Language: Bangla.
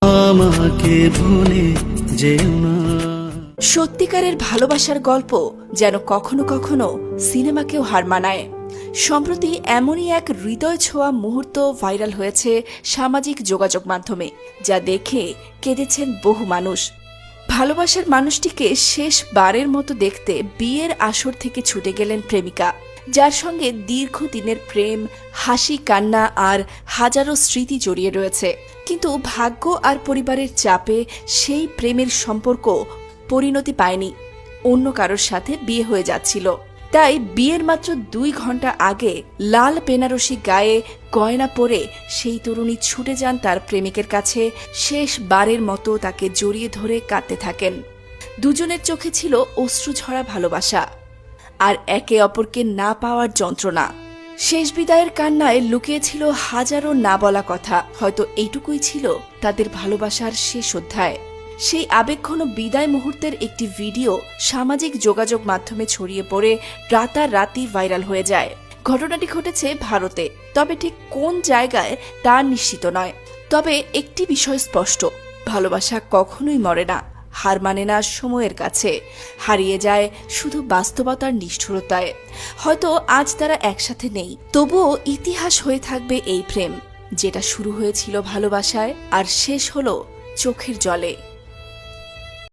আমাকে ভুলে যেও না। সত্যিকারের ভালোবাসার গল্প যেন কখনো কখনো সিনেমাকেও হার মানায়। সম্প্রতি এমনই এক হৃদয় ছোঁয়া মুহূর্ত ভাইরাল হয়েছে সামাজিক যোগাযোগ মাধ্যমে, যা দেখে কেঁদেছেন বহু মানুষ। ভালোবাসার মানুষটিকে শেষবারের মতো দেখতে বিয়ের আসর থেকে ছুটে গেলেন প্রেমিকা, যার সঙ্গে দীর্ঘদিনের প্রেম, হাসি কান্না আর হাজারো স্মৃতি জড়িয়ে রয়েছে। কিন্তু ভাগ্য আর পরিবারের চাপে সেই প্রেমের সম্পর্ক পরিণতি পায়নি, অন্য কারোর সাথে বিয়ে হয়ে যাচ্ছিল। তাই বিয়ের মাত্র 2 ঘন্টা আগে লাল বেনারসি গায়ে গয়না পরে সেই তরুণী ছুটে যান তার প্রেমিকের কাছে, শেষবারের মতো তাকে জড়িয়ে ধরে কাঁদতে থাকেন। দুজনের চোখে ছিল অশ্রুঝরা ভালোবাসা আর একে অপরকে না পাওয়ার যন্ত্রণা। শেষ বিদায়ের কান্নায় লুকিয়েছিল হাজারো না বলা কথা। হয়তো এইটুকুই ছিল তাদের ভালোবাসার শেষ অধ্যায়। সেই আবেগঘন বিদায় মুহূর্তের একটি ভিডিও সামাজিক যোগাযোগ মাধ্যমে ছড়িয়ে পড়ে রাতারাতি ভাইরাল হয়ে যায়। ঘটনাটি ঘটেছে ভারতে, তবে ঠিক কোন জায়গায় তা নিশ্চিত নয়। তবে একটি বিষয় স্পষ্ট, ভালোবাসা কখনোই মরে না, হার মানে না সময়ের কাছে, হারিয়ে যায় শুধু বাস্তবতার নিষ্ঠুরতায়। হয়তো আজ তারা একসাথে নেই, তবুও ইতিহাস হয়ে থাকবে এই প্রেম, যেটা শুরু হয়েছিল ভালোবাসায় আর শেষ হলো চোখের জলে।